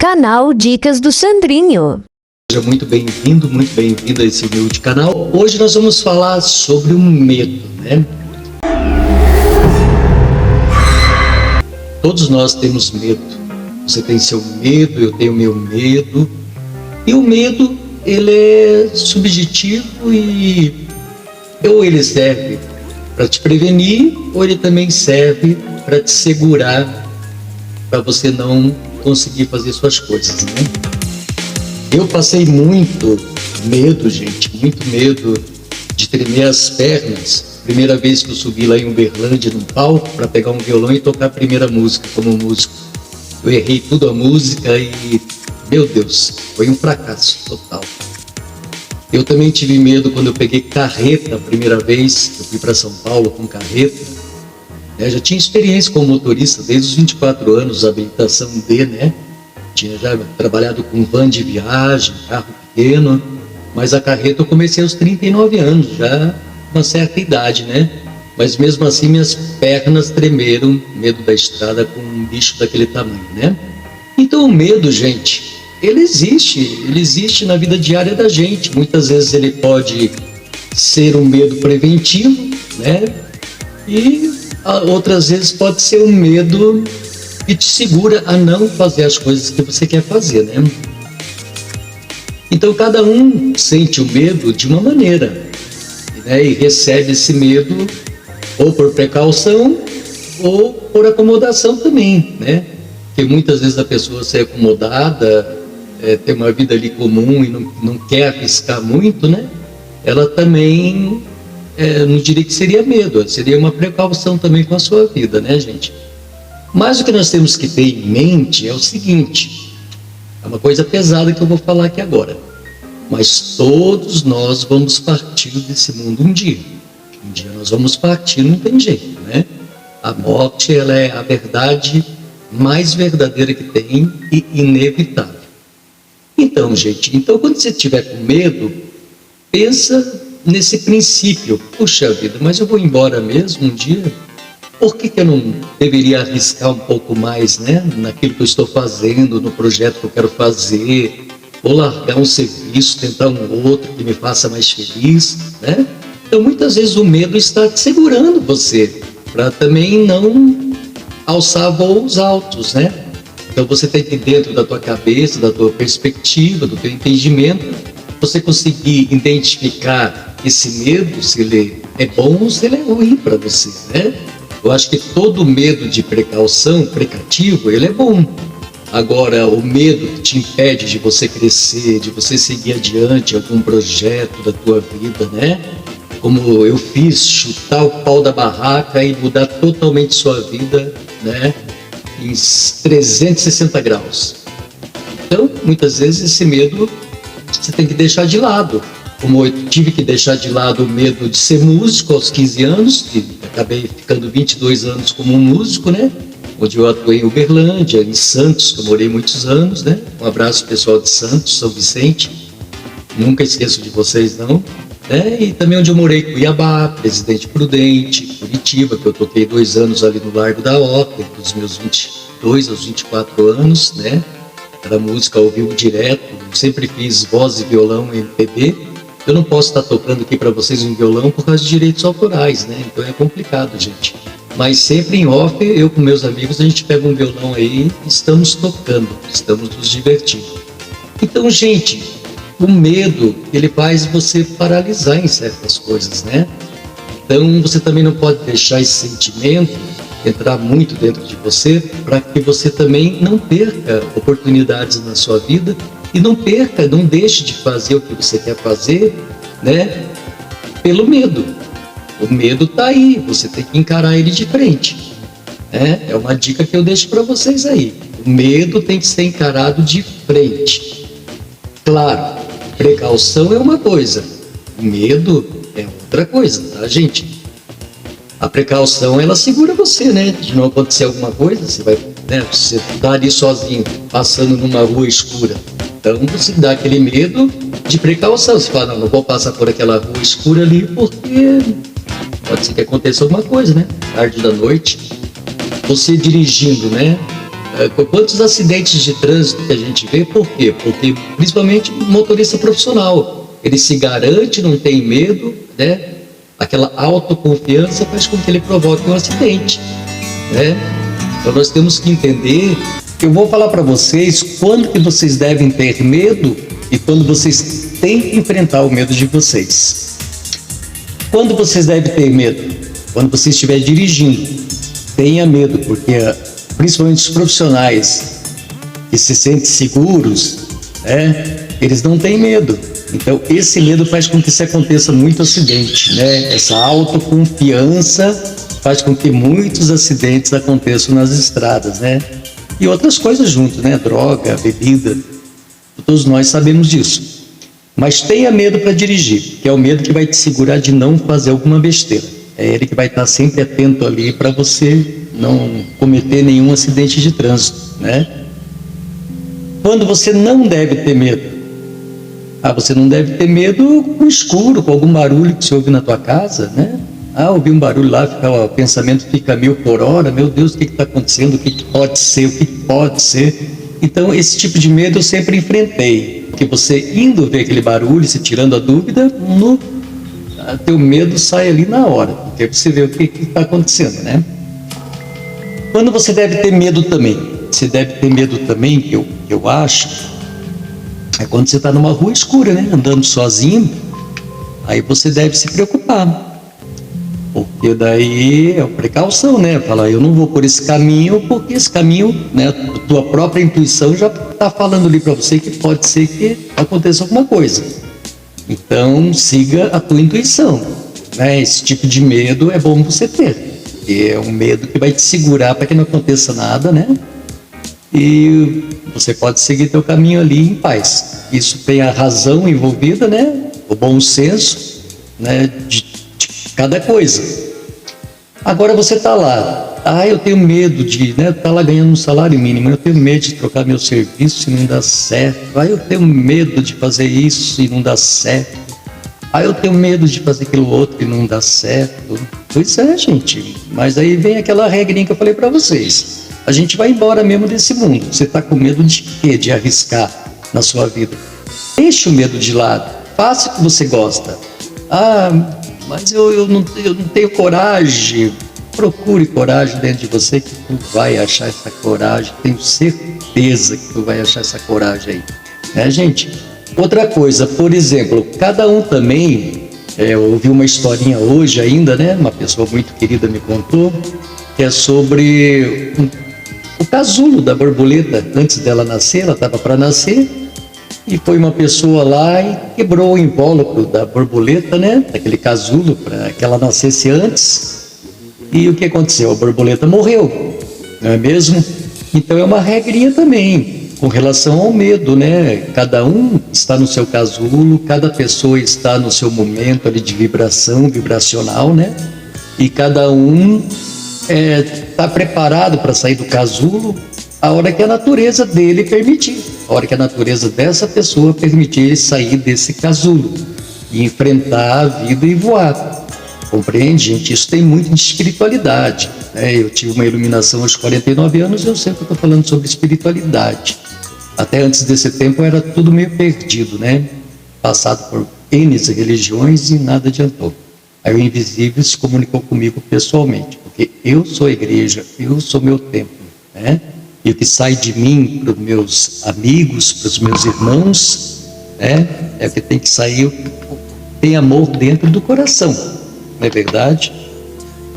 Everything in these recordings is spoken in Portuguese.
Canal Dicas do Sandrinho. Seja muito bem-vindo a esse humilde canal. Hoje nós vamos falar sobre o medo, né? Todos nós temos medo. Você tem seu medo, eu tenho meu medo. E o medo, ele é subjetivo e ou ele serve para te prevenir, ou ele também serve para te segurar, para você não conseguir fazer suas coisas, né? Eu passei muito medo, gente, muito medo de tremer as pernas. Primeira vez que eu subi lá em Uberlândia, num palco, para pegar um violão e tocar a primeira música como músico. Eu errei tudo a música e, meu Deus, foi um fracasso total. Eu também tive medo quando eu peguei carreta a primeira vez. Eu fui para São Paulo com carreta. Já tinha experiência como motorista desde os 24 anos, habilitação D, né? Tinha já trabalhado com van de viagem, carro pequeno, mas a carreta eu comecei aos 39 anos, já uma certa idade, né? Mas mesmo assim minhas pernas tremeram, medo da estrada com um bicho daquele tamanho, né? Então o medo, gente, ele existe na vida diária da gente. Muitas vezes ele pode ser um medo preventivo, né? E outras vezes pode ser um medo que te segura a não fazer as coisas que você quer fazer, né? Então cada um sente o medo de uma maneira, né? E recebe esse medo ou por precaução ou por acomodação também, né? Porque muitas vezes a pessoa se é acomodada, tem uma vida ali comum e não quer arriscar muito, né? Ela também, não diria que seria medo, seria uma precaução também com a sua vida, né, gente? Mas o que nós temos que ter em mente é o seguinte, é uma coisa pesada que eu vou falar aqui agora, mas todos nós vamos partir desse mundo um dia. Um dia nós vamos partir, não tem jeito, né? A morte, ela é a verdade mais verdadeira que tem e inevitável. Então, gente, quando você estiver com medo, pensa nesse princípio. Puxa vida, mas eu vou embora mesmo um dia? Por que eu não deveria arriscar um pouco mais, né? Naquilo que eu estou fazendo, no projeto que eu quero fazer, ou largar um serviço, tentar um outro que me faça mais feliz, né? Então, muitas vezes o medo está te segurando você, para também não alçar voos altos, né? Então você tem que, dentro da tua cabeça, da tua perspectiva, do teu entendimento, você conseguir identificar esse medo, se ele é bom ou se ele é ruim para você, né? Eu acho que todo medo de precaução, precativo, ele é bom. Agora, o medo que te impede de você crescer, de você seguir adiante algum projeto da tua vida, né? Como eu fiz, chutar o pau da barraca e mudar totalmente sua vida, né? Em 360 graus. Então, muitas vezes esse medo você tem que deixar de lado. Como eu tive que deixar de lado o medo de ser músico aos 15 anos, que acabei ficando 22 anos como um músico, né? Onde eu atuei em Uberlândia, em Santos, que eu morei muitos anos, né? Um abraço pessoal de Santos, São Vicente. Nunca esqueço de vocês, não. E também onde eu morei, Cuiabá, Presidente Prudente, Curitiba, que eu toquei 2 anos ali no Largo da Oca, dos meus 22 aos 24 anos, né? Era música ao vivo direto, eu sempre fiz voz e violão em MPB. Eu não posso estar tocando aqui para vocês um violão por causa de direitos autorais, né? Então é complicado, gente. Mas sempre em off, eu com meus amigos, a gente pega um violão aí e estamos tocando, estamos nos divertindo. Então, gente, o medo, ele faz você paralisar em certas coisas, né? Então, você também não pode deixar esse sentimento entrar muito dentro de você, para que você também não perca oportunidades na sua vida e não deixe de fazer o que você quer fazer, né? Pelo medo. O medo tá aí, você tem que encarar ele de frente, né? É uma dica que eu deixo para vocês aí. O medo tem que ser encarado de frente. Claro, precaução é uma coisa, medo é outra coisa, tá, gente? A precaução, ela segura você, né? De não acontecer alguma coisa, você vai, né? Você tá ali sozinho, passando numa rua escura. Então você dá aquele medo de precaução. Você fala, não vou passar por aquela rua escura ali porque pode ser que aconteça alguma coisa, né? Tarde da noite, você dirigindo, né? Quantos acidentes de trânsito que a gente vê? Por quê? Porque, principalmente, motorista profissional. Ele se garante, não tem medo, né? Aquela autoconfiança faz com que ele provoque um acidente, né? Então, nós temos que entender. Eu vou falar para vocês quando que vocês devem ter medo e quando vocês têm que enfrentar o medo de vocês. Quando vocês devem ter medo? Quando você estiver dirigindo, tenha medo, porque principalmente os profissionais que se sentem seguros, né, eles não têm medo. Então, esse medo faz com que se aconteça muito acidente, né? Essa autoconfiança faz com que muitos acidentes aconteçam nas estradas, né? E outras coisas junto, né? Droga, bebida, todos nós sabemos disso. Mas tenha medo para dirigir, que é o medo que vai te segurar de não fazer alguma besteira. É ele que vai estar sempre atento ali para você não cometer nenhum acidente de trânsito, né? Quando você não deve ter medo? Você não deve ter medo com escuro, com algum barulho que você ouve na tua casa, né? Ouvi um barulho lá, o pensamento fica 1000 por hora, meu Deus, o que está acontecendo? O que pode ser? O que pode ser? Então, esse tipo de medo eu sempre enfrentei. Porque você indo ver aquele barulho, se tirando a dúvida, teu medo sai ali na hora, porque você vê o que está acontecendo, né? Quando você deve ter medo também? Você deve ter medo também, que eu acho, é quando você está numa rua escura, né? Andando sozinho, aí você deve se preocupar. Porque daí é precaução, né? Falar, eu não vou por esse caminho, porque esse caminho, né? Tua própria intuição já está falando ali para você que pode ser que aconteça alguma coisa. Então, siga a tua intuição, né? Esse tipo de medo é bom você ter. Porque é um medo que vai te segurar para que não aconteça nada, né? E você pode seguir teu caminho ali em paz. Isso tem a razão envolvida, né? O bom senso, né? De cada coisa. Agora você está lá, eu tenho medo de, né? Tá lá ganhando um salário mínimo, eu tenho medo de trocar meu serviço se não dá certo. Eu tenho medo de fazer isso e não dá certo. Eu tenho medo de fazer aquilo outro e não dá certo. Pois é, gente. Mas aí vem aquela regrinha que eu falei para vocês. A gente vai embora mesmo desse mundo. Você está com medo de quê? De arriscar na sua vida. Deixe o medo de lado. Faça o que você gosta. Mas eu não tenho coragem. Procure coragem dentro de você que tu vai achar essa coragem. Tenho certeza que tu vai achar essa coragem aí. Né, gente? Outra coisa, por exemplo, cada um também, eu ouvi uma historinha hoje ainda, né? Uma pessoa muito querida me contou, que é sobre o casulo da borboleta. Antes dela nascer, ela estava para nascer, e foi uma pessoa lá e quebrou o invólucro da borboleta, né? Daquele casulo, para que ela nascesse antes. E o que aconteceu? A borboleta morreu, não é mesmo? Então é uma regrinha também, com relação ao medo, né? Cada um está no seu casulo, cada pessoa está no seu momento ali de vibracional, né? E cada um está preparado para sair do casulo a hora que a natureza dele permitir, a hora que a natureza dessa pessoa permitir sair desse casulo e enfrentar a vida e voar. Compreende, gente? Isso tem muito de espiritualidade, né? Eu tive uma iluminação aos 49 anos e eu sempre estou falando sobre espiritualidade. Até antes desse tempo era tudo meio perdido, né? Passado por N religiões e nada adiantou. Aí o invisível se comunicou comigo pessoalmente, porque eu sou a igreja, eu sou meu templo, né? E o que sai de mim para os meus amigos, para os meus irmãos, né? É o que tem que sair, tem amor dentro do coração, não é verdade?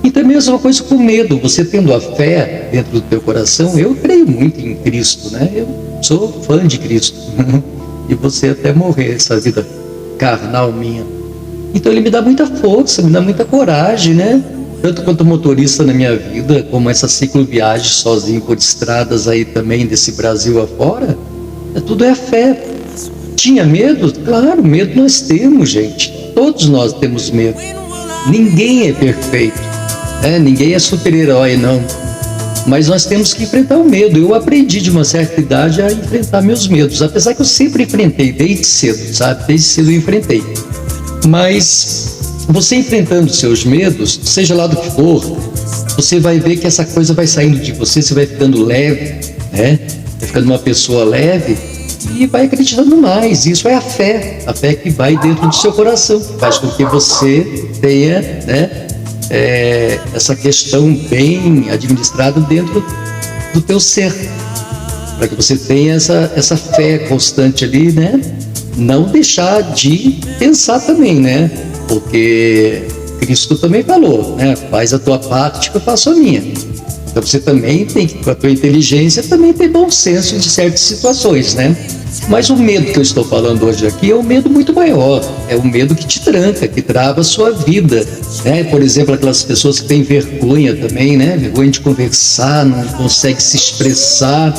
Então é a mesma coisa com medo. Você tendo a fé dentro do teu coração, eu creio muito em Cristo, né? Eu sou fã de Cristo. E você até morrer essa vida carnal minha. Então ele me dá muita força, me dá muita coragem, né? Tanto quanto motorista na minha vida, como essa cicloviagem sozinho por estradas aí também desse Brasil afora, tudo é fé. Tinha medo? Claro, medo nós temos, gente. Todos nós temos medo. Ninguém é perfeito, né? Ninguém é super-herói, não. Mas nós temos que enfrentar o medo. Eu aprendi de uma certa idade a enfrentar meus medos, apesar que eu sempre enfrentei, desde cedo, sabe? Desde cedo eu enfrentei. Mas você enfrentando seus medos, seja lá do que for, você vai ver que essa coisa vai saindo de você, você vai ficando leve, né? Vai ficando uma pessoa leve e vai acreditando mais. Isso é a fé que vai dentro do seu coração, que faz com que você tenha, né, essa questão bem administrada dentro do teu ser, para que você tenha essa fé constante ali, né? Não deixar de pensar também, né? Porque Cristo também falou, né? Faz a tua parte que eu faço a minha. Então você também tem que, com a tua inteligência, também ter bom senso de certas situações, né? Mas o medo que eu estou falando hoje aqui é um medo muito maior. É um medo que te tranca, que trava a sua vida, né? Por exemplo, aquelas pessoas que têm vergonha também, né? Vergonha de conversar, não consegue se expressar,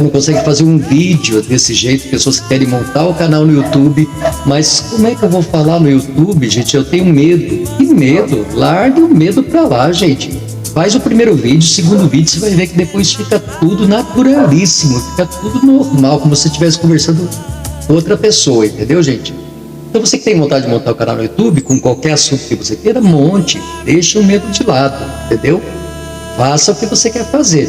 não consegue fazer um vídeo desse jeito. Pessoas que querem montar o canal no YouTube, mas como é que eu vou falar no YouTube, gente? Eu tenho medo. Que medo? Largue o medo pra lá, gente. Faz o primeiro vídeo, o segundo vídeo, você vai ver que depois fica tudo naturalíssimo, fica tudo normal, como se você estivesse conversando com outra pessoa, entendeu, gente? Então você que tem vontade de montar o canal no YouTube, com qualquer assunto que você queira, monte, deixe o medo de lado, entendeu? Faça o que você quer fazer,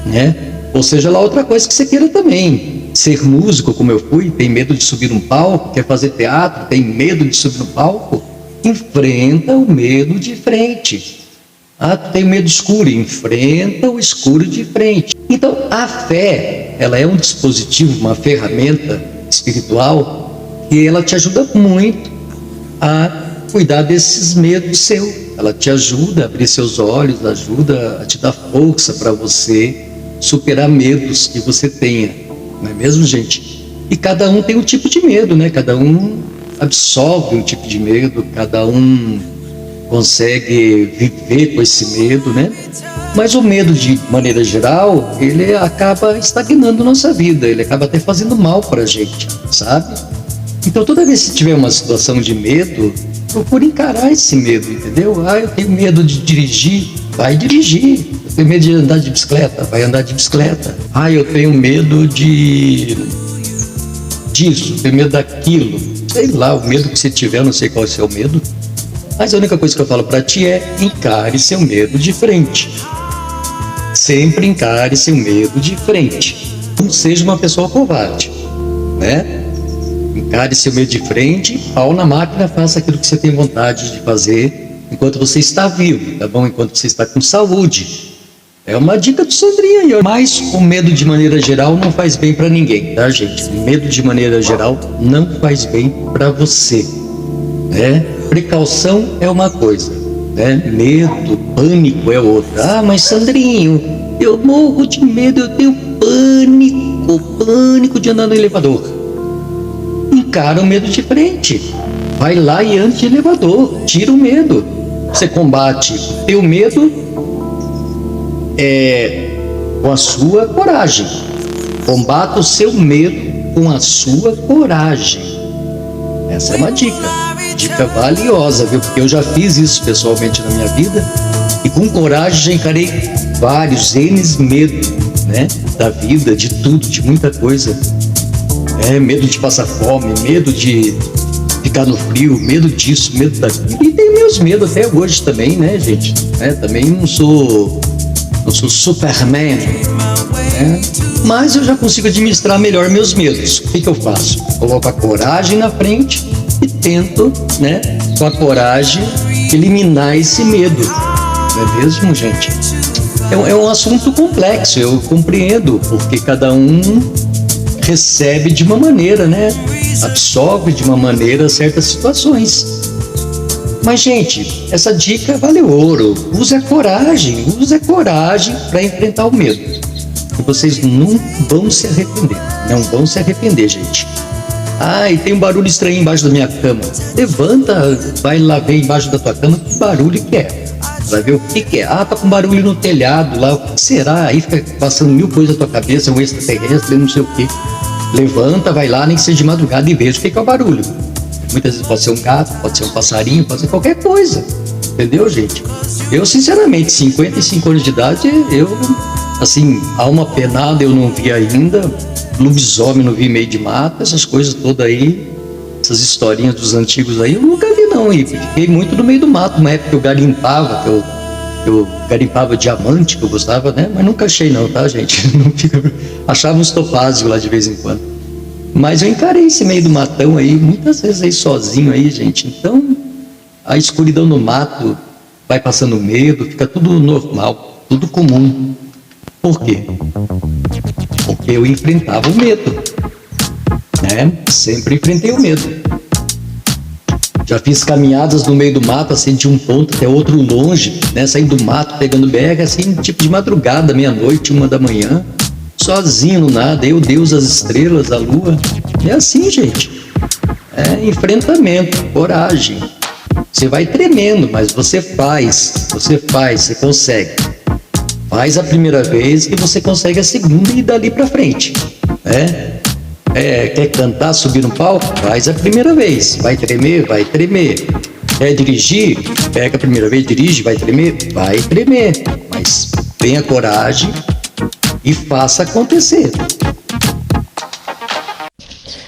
né? Ou seja lá outra coisa que você queira também. Ser músico, como eu fui, tem medo de subir num palco, quer fazer teatro, tem medo de subir no palco, enfrenta o medo de frente. Ah, tu tem medo escuro, enfrenta o escuro de frente. Então, a fé, ela é um dispositivo, uma ferramenta espiritual que ela te ajuda muito a cuidar desses medos seus. Ela te ajuda a abrir seus olhos, ajuda a te dar força para você superar medos que você tenha, não é mesmo, gente? E cada um tem um tipo de medo, né? Cada um absorve um tipo de medo, cada um consegue viver com esse medo, né? Mas o medo, de maneira geral, ele acaba estagnando nossa vida, ele acaba até fazendo mal pra gente, sabe? Então toda vez que tiver uma situação de medo, procure encarar esse medo, entendeu? Ah, eu tenho medo de dirigir, vai dirigir. Eu tenho medo de andar de bicicleta, vai andar de bicicleta. Ah, eu tenho medo disso, eu tenho medo daquilo. Sei lá, o medo que você tiver, eu não sei qual é o seu medo. Mas a única coisa que eu falo para ti é: encare seu medo de frente. Sempre encare seu medo de frente. Não seja uma pessoa covarde, né? Encare seu medo de frente, pau na máquina, faça aquilo que você tem vontade de fazer enquanto você está vivo, tá bom? Enquanto você está com saúde. É uma dica do Sandrinho aí. Mas o medo de maneira geral não faz bem para ninguém, tá, gente? O medo de maneira geral não faz bem para você, né? Precaução é uma coisa, né? Medo, pânico é outra. Ah, mas Sandrinho, eu morro de medo, eu tenho pânico de andar no elevador. Encara o medo de frente. Vai lá e ande de elevador, tira o medo. Você combate o teu medo com a sua coragem. Combata o seu medo com a sua coragem. Essa é uma dica valiosa, viu? Porque eu já fiz isso pessoalmente na minha vida e com coragem já encarei vários medos, né? Da vida, de tudo, de muita coisa. Medo de passar fome, medo de ficar no frio, medo disso, medo daquilo. E tem meus medos até hoje também, né, gente? Também não sou Superman, né? Mas eu já consigo administrar melhor meus medos. O que eu faço? Coloco a coragem na frente e tento, né, com a coragem, eliminar esse medo. Não é mesmo, gente? É um assunto complexo, eu compreendo, porque cada um recebe de uma maneira, né? Absorve de uma maneira certas situações. Mas, gente, essa dica vale ouro. Use a coragem para enfrentar o medo. E vocês não vão se arrepender. Não vão se arrepender, gente. Ah, e tem um barulho estranho embaixo da minha cama. Levanta, vai lá ver embaixo da tua cama que barulho que é. Vai ver o que é. Ah, tá com barulho no telhado lá. O que será? Aí fica passando mil coisas na tua cabeça, um extraterrestre, não sei o quê. Levanta, vai lá, nem que seja de madrugada, e veja o que é o barulho. Muitas vezes pode ser um gato, pode ser um passarinho, pode ser qualquer coisa. Entendeu, gente? Eu, sinceramente, 55 anos de idade, assim, alma penada eu não vi ainda, lobisomem não vi meio de mata, essas coisas todas aí, essas historinhas dos antigos aí, eu nunca vi não, e fiquei muito no meio do mato, uma época que eu garimpava, que eu Eu garimpava diamante, que eu gostava, né? Mas nunca achei não, tá, gente? Não fica... Achava uns topázios lá de vez em quando. Mas eu encarei esse meio do matão aí, muitas vezes aí sozinho aí, gente. Então, a escuridão no mato vai passando medo, fica tudo normal, tudo comum. Por quê? Porque eu enfrentava o medo, né? Sempre enfrentei o medo. Já fiz caminhadas no meio do mato, assim, de um ponto até outro longe, né? Saindo do mato, pegando BR, assim, tipo de madrugada, meia-noite, 1h, sozinho no nada, eu, Deus, as estrelas, a lua. É assim, gente. É enfrentamento, coragem. Você vai tremendo, mas você faz, você consegue. Faz a primeira vez e você consegue a segunda e dali pra frente, né? Quer cantar, subir no palco? Faz a primeira vez. Vai tremer? Vai tremer. Quer dirigir? Pega a primeira vez, dirige, vai tremer? Vai tremer. Mas tenha coragem e faça acontecer.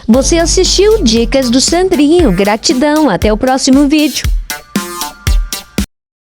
Você assistiu Dicas do Sandrinho. Gratidão. Até o próximo vídeo.